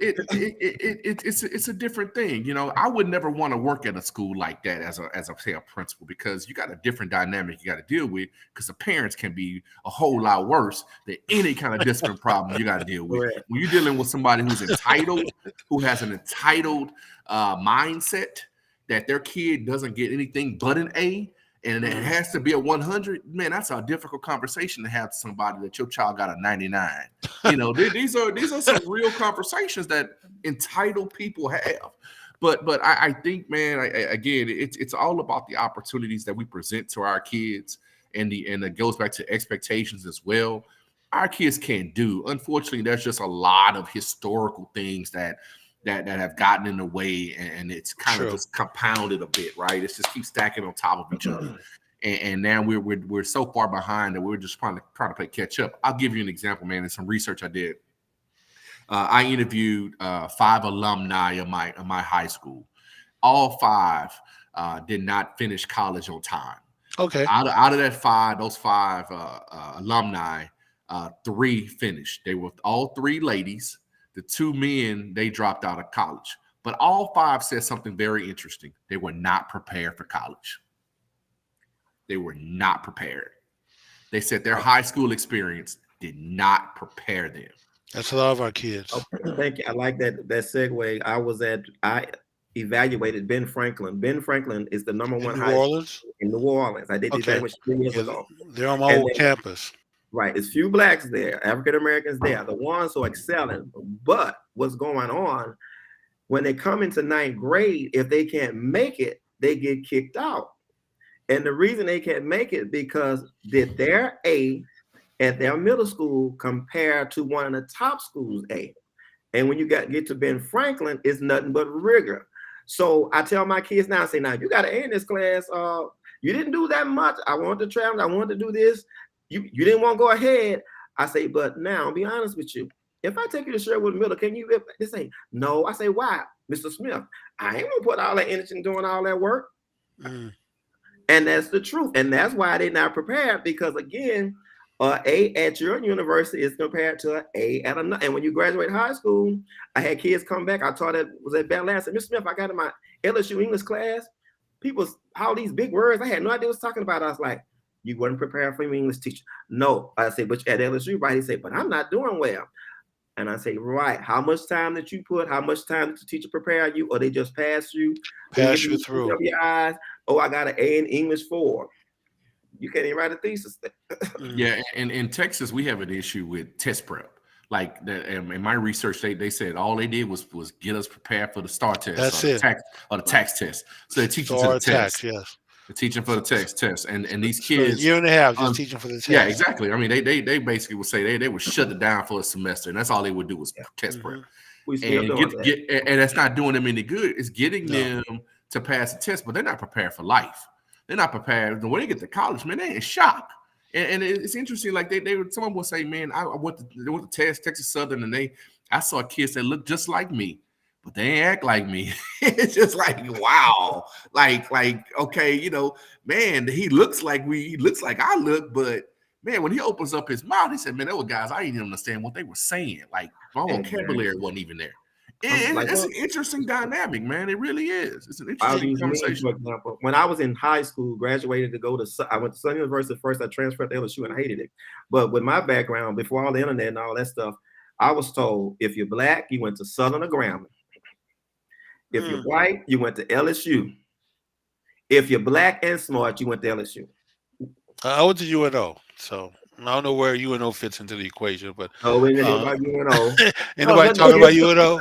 it's a different thing. I would never want to work at a school like that as a principal, because you got a different dynamic you got to deal with, because the parents can be a whole lot worse than any kind of discipline problem you got to deal with. Right. When you're dealing with somebody who's entitled, who has an entitled mindset that their kid doesn't get anything but an A, and it has to be a 100, man, that's a difficult conversation to have to somebody that your child got a 99. These are some real conversations that entitled people have. But I think, man, again, it's all about the opportunities that we present to our kids, and it goes back to expectations as well. Our kids can't do. Unfortunately, there's just a lot of historical things that have gotten in the way, and it's kind of just compounded a bit, right? It's just keep stacking on top of each other, and now we're so far behind that we're just trying to play catch up. I'll give you an example, man. In some research I did, I interviewed 5 alumni of my high school. All 5 did not finish college on time. Okay. Out of that 5, those 5 alumni, 3 finished. They were all 3 ladies. The 2 men, they dropped out of college. But all 5 said something very interesting. They were not prepared for college. They were not prepared. They said their high school experience did not prepare them. That's a lot of our kids. Oh, thank you. I like that segue. I evaluated Ben Franklin. Ben Franklin is the number one in New Orleans. In New Orleans. I did the evaluation 3 years ago. They're on my old campus. Right. It's few blacks there, African Americans there, the ones who are excelling. But what's going on when they come into ninth grade, if they can't make it, they get kicked out. And the reason they can't make it because did their A at their middle school compare to one of the top schools A. And when you get to Ben Franklin, it's nothing but rigor. So I tell my kids now, I say, now you got an A in this class. You didn't do that much. I want to travel. I want to do this. You didn't want to go ahead. I say, but now, I'll be honest with you. If I take you to Sherwood Middle, can you this say no? I say, why? Mr. Smith, I ain't gonna put all that energy in doing all that work. And that's the truth. And that's why they're not prepared, because again, A at your university is compared to an A at another. And when you graduate high school, I had kids come back. I taught was at Bell Labs. I said, Mr. Smith, I got in my LSU English class. People, all these big words, I had no idea what I was talking about. I was like, you weren't prepared for your English teacher. No, I say, but at LSU, right? He said, but I'm not doing well. And I say, right, how much time did you put? How much time did the teacher prepare you? Or they just pass you? Pass you through. Your eyes. Oh, I got an A in English 4. You can't even write a thesis. Yeah, and in Texas, we have an issue with test prep. Like in my research, they said all they did was get us prepared for the STAR test. That's or it. The tax test. So they teach you STAR to the tax, test. yes. They're teaching for the test. And these So a kids, year and a half just teaching for the test. Yeah, exactly. I mean, they basically would say they would shut it down for a semester, and that's all they would do was test prep. And that's not doing them any good. It's getting them to pass the test, but they're not prepared for life. They're not prepared. When they get to college, man, they're in shock. And it's interesting. Like someone will say, "Man, I went to Texas Southern, and I saw kids that look just like me, but they ain't act like me." It's just like, wow, like okay, man, he looks like I look, but man, when he opens up his mouth, he said, "Man, there were guys I didn't even understand what they were saying. Like my vocabulary wasn't even there." It's an interesting dynamic, man. It really is. It's an interesting conversation. For example, when I was in high school, graduated I went to Southern University first. I transferred to LSU and I hated it. But with my background, before all the internet and all that stuff, I was told if you're black, you went to Southern or Grambling. If you're white, you went to LSU. If you're black and smart, you went to LSU. I went to UNO, so I don't know where UNO fits into the equation, but we ain't about UNO. Anybody talking about UNO?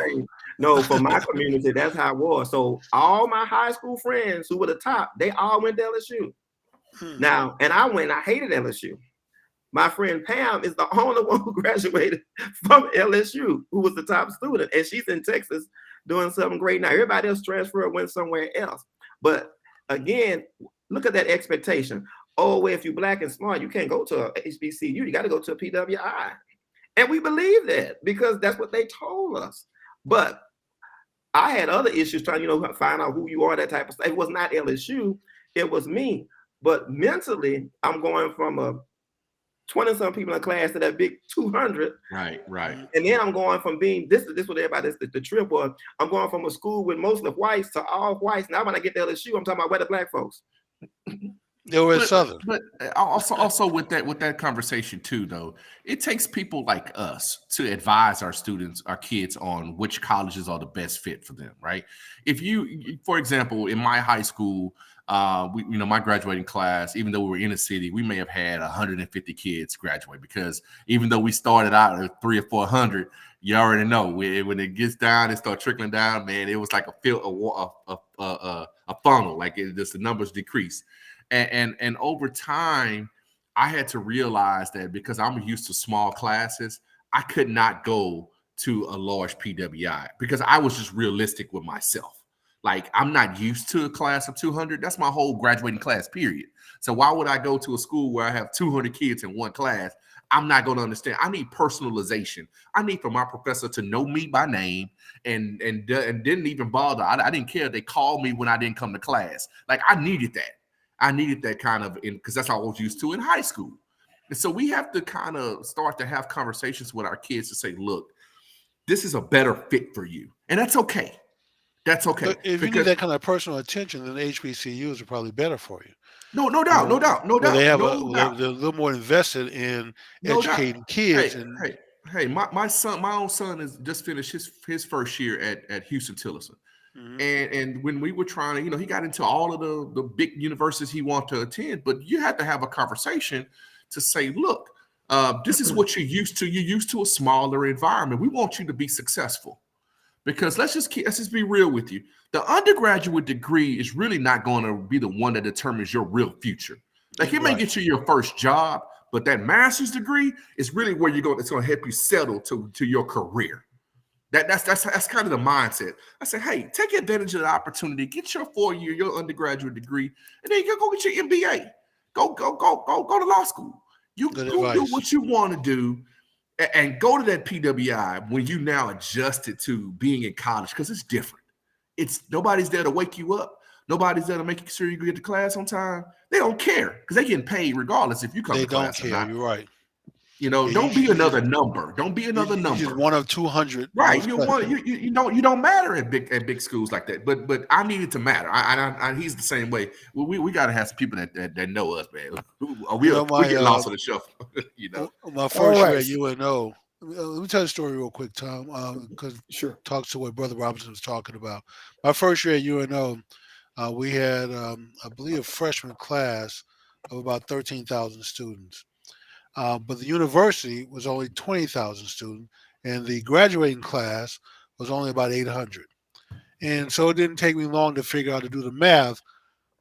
No, for my community, that's how it was. So all my high school friends who were the top, they all went to LSU. Now, and I hated LSU. My friend Pam is the only one who graduated from LSU, who was the top student, and she's in Texas doing something great now. Everybody else transferred, went somewhere else. But again, look at that expectation. Oh, well, if you're black and smart, you can't go to a HBCU. You got to go to a PWI. And we believe that because that's what they told us. But I had other issues trying, find out who you are, that type of stuff. It was not LSU. It was me. But mentally, I'm going from a 20-some people in class to that big 200. Right. And then I'm going from being, this what everybody, the trip was, I'm going from a school with mostly whites to all whites. Now when I get to LSU, I'm talking about where the black folks. They were in Southern. But also with that conversation too, though, it takes people like us to advise our students, our kids, on which colleges are the best fit for them, right? If you, for example, in my high school, my graduating class, even though we were in a city, we may have had 150 kids graduate because even though we started out at 300 or 400, you already know when it gets down, it starts trickling down. Man, it was like a funnel, like the numbers decrease. And over time, I had to realize that because I'm used to small classes, I could not go to a large PWI because I was just realistic with myself. Like, I'm not used to a class of 200. That's my whole graduating class, period. So why would I go to a school where I have 200 kids in one class? I'm not going to understand. I need personalization. I need for my professor to know me by name and didn't even bother. I didn't care if they called me when I didn't come to class. Like, I needed that. I needed that kind of, because that's all I was used to in high school. And so we have to kind of start to have conversations with our kids to say, look, this is a better fit for you. And that's okay. That's okay. But if you need that kind of personal attention, then HBCUs are probably better for you. No doubt. They have they're a little more invested in educating kids. Hey, my own son has just finished his first year at Houston Tillerson. Mm-hmm. And when we were trying to, he got into all of the big universities he wanted to attend, but you had to have a conversation to say, look, This is what you're used to. You're used to a smaller environment. We want you to be successful. Because let's just be real with you. The undergraduate degree is really not going to be the one that determines your real future. Like it may get you your first job, but that master's degree is really where you're going. It's going to help you settle to your career. That's kind of the mindset. I say, hey, take advantage of the opportunity. Get your 4-year, your undergraduate degree, and then you go get your MBA. Go to law school. You go do what you want to do. And go to that PWI when you now adjusted to being in college, because it's different. It's nobody's there to wake you up. Nobody's there to make sure you get to class on time. They don't care because they're getting paid regardless if you come to class or not. You're right. Don't be another number. Don't be another number. You're just one of 200. Right. You don't matter at big schools like that. But I need it to matter. He's the same way. We got to have some people that know us, man. We get lost on the shuffle. My first year at UNO. Let me tell you a story real quick, Tom, because it talks to what Brother Robinson was talking about. My first year at UNO, we had, I believe, a freshman class of about 13,000 students. But the university was only 20,000 students, and the graduating class was only about 800. And so it didn't take me long to figure out to do the math.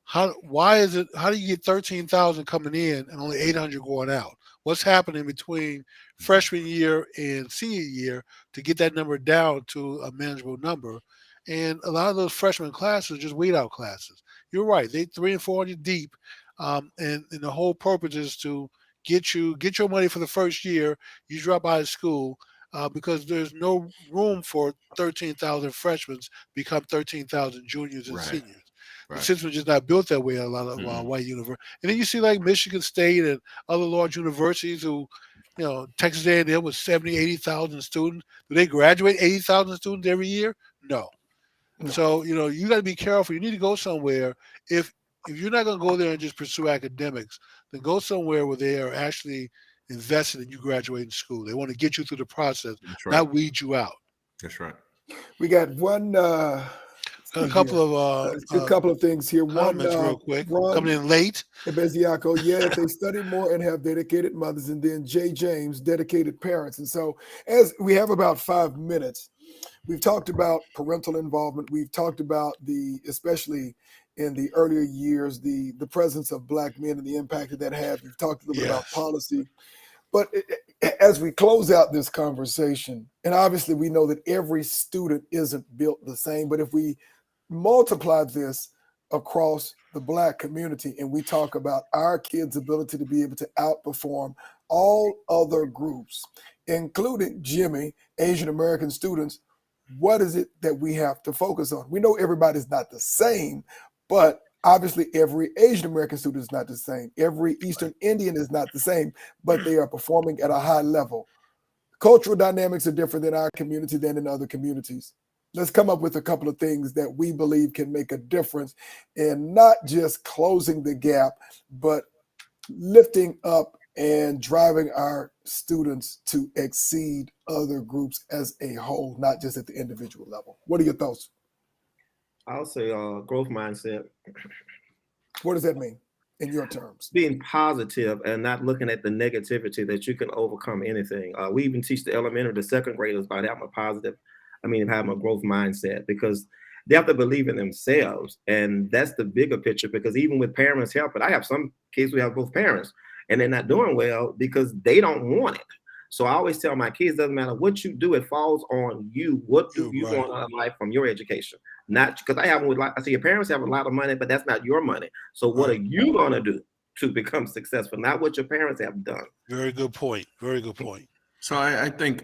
How do you get 13,000 coming in and only 800 going out? What's happening between freshman year and senior year to get that number down to a manageable number? And a lot of those freshman classes are just weed out classes. You're right. They 300 and 400 deep. And the whole purpose is to get your money for the first year. You drop out of school because there's no room for 13,000 freshmen become 13,000 juniors and seniors. Right. The system is just not built that way at a lot of white universities. And then you see like Michigan State and other large universities who, Texas A&M with 70, 80,000 students. Do they graduate 80,000 students every year? No. So, you got to be careful. You need to go somewhere. If you're not going to go there and just pursue academics, then go somewhere where they are actually invested in you graduating school. They want to get you through the process, not weed you out. That's right. We got one a couple of things here. Comments real quick. Coming in late. Beziaco, if they study more and have dedicated mothers, and then J. James, dedicated parents. And so as we have about 5 minutes, we've talked about parental involvement. We've talked about especially in the earlier years, the presence of Black men and the impact that had. We've talked a little bit about policy. But as we close out this conversation, and obviously we know that every student isn't built the same, but if we multiply this across the Black community and we talk about our kids' ability to be able to outperform all other groups, including Jimmy, Asian American students, what is it that we have to focus on? We know everybody's not the same, but obviously every Asian American student is not the same. Every Eastern Indian is not the same, but they are performing at a high level. Cultural dynamics are different in our community than in other communities. Let's come up with a couple of things that we believe can make a difference in not just closing the gap, but lifting up and driving our students to exceed other groups as a whole, not just at the individual level. What are your thoughts? I'll say growth mindset. What does that mean in your terms? Being positive and not looking at the negativity that you can overcome anything. We even teach the elementary, the second graders about having having a growth mindset, because they have to believe in themselves. And that's the bigger picture, because even with parents helping, I have some kids who have both parents and they're not doing well because they don't want it. So I always tell my kids, doesn't matter what you do, it falls on you. What do you want out of life from your education? Not because I see your parents have a lot of money, but that's not your money. So what are you going to do to become successful? Not what your parents have done. Very good point. Very good point. So I think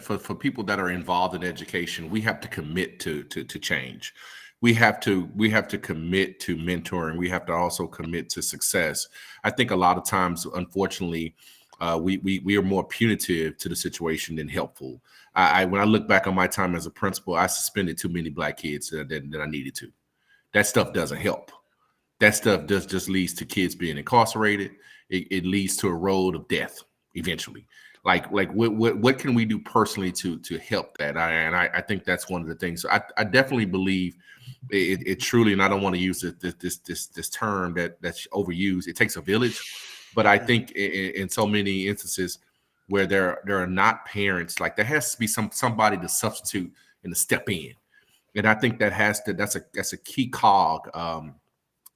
for people that are involved in education, we have to commit to change. We have to commit to mentoring. We have to also commit to success. I think a lot of times, unfortunately, we are more punitive to the situation than helpful. When I look back on my time as a principal, I suspended too many Black kids than I needed to. That stuff doesn't help. That stuff just leads to kids being incarcerated. It leads to a road of death eventually. Like what can we do personally to help that? I think that's one of the things. So I definitely believe it truly, and I don't want to use this term that's overused. It takes a village. But I think in so many instances where there are not parents, like there has to be somebody to substitute and to step in. And I think that's a key cog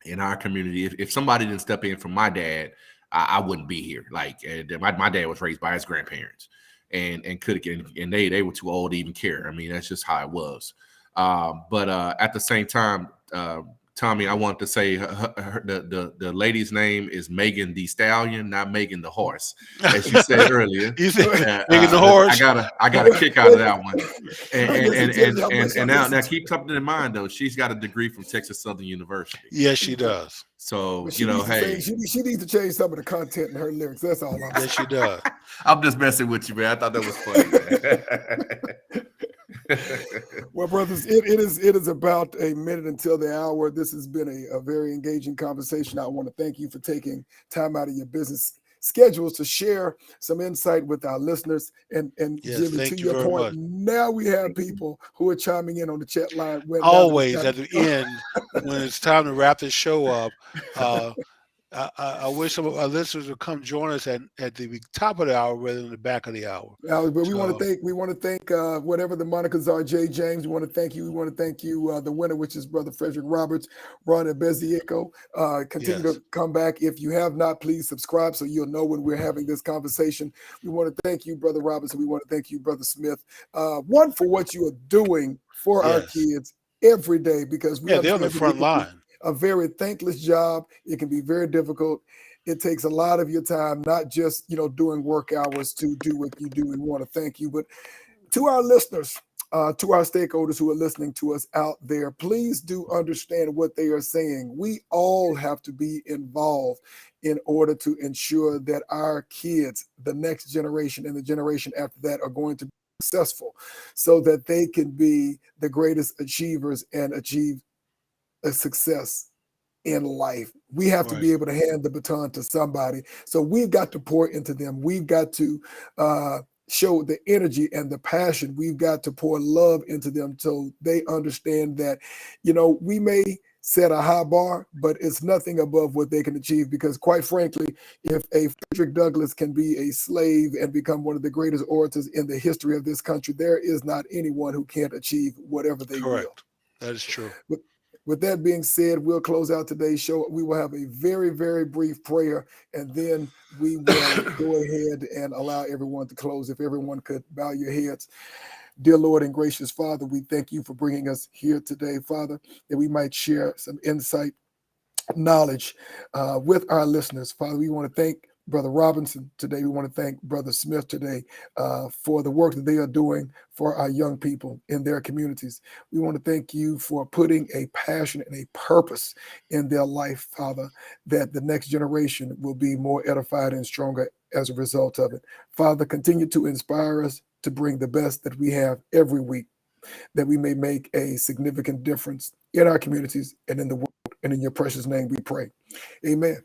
in our community. If somebody didn't step in for my dad, I wouldn't be here. Like my dad was raised by his grandparents, and they were too old to even care. I mean, that's just how it was. But at the same time, Tommy, I want to say the lady's name is Megan the Stallion, not Megan the horse, as you said earlier. Megan the horse. I got a kick out of that one. And now keep something in mind though. She's got a degree from Texas Southern University. Yes, she does. So she needs to change some of the content in her lyrics. That's all I'm saying. Yes, she does. I'm just messing with you, man. I thought that was funny. Well, brothers, it is about a minute until the hour. This has been a very engaging conversation. I want to thank you for taking time out of your business schedules to share some insight with our listeners. And Yes, Jimmy, to your point, now we have people who are chiming in on the chat line. Always at the end, when it's time to wrap this show up, I wish some of our listeners would come join us at the top of the hour rather than the back of the hour. But we want to thank whatever the monikers are, Jay James. We want to thank you. We want to thank you, the winner, which is Brother Frederick Roberts, Ron Bezieko. Continue to come back. If you have not, please subscribe so you'll know when we're having this conversation. We want to thank you, Brother Robinson. We want to thank you, Brother Smith. One, for what you are doing for our kids every day, because they're on the front line. A very thankless job. It can be very difficult. It takes a lot of your time, not just doing work hours to do what you do. And we want to thank you. But to our listeners, to our stakeholders who are listening to us out there, please do understand what they are saying. We all have to be involved in order to ensure that our kids, the next generation and the generation after that, are going to be successful, so that they can be the greatest achievers and achieve a success in life. We have to be able to hand the baton to somebody. So we've got to pour into them. We've got to show the energy and the passion. We've got to pour love into them so they understand that, we may set a high bar, but it's nothing above what they can achieve. Because quite frankly, if a Frederick Douglass can be a slave and become one of the greatest orators in the history of this country, there is not anyone who can't achieve whatever they will. That is true. With that being said, we'll close out today's show. We will have a very, very brief prayer, and then we will go ahead and allow everyone to close. If everyone could bow your heads. Dear Lord and gracious Father, we thank you for bringing us here today, Father, that we might share some insight, knowledge with our listeners. Father, we want to thank Brother Robinson today. We want to thank Brother Smith today for the work that they are doing for our young people in their communities. We want to thank you for putting a passion and a purpose in their life, Father, that the next generation will be more edified and stronger as a result of it. Father, continue to inspire us to bring the best that we have every week, that we may make a significant difference in our communities and in the world. And in your precious name we pray. Amen.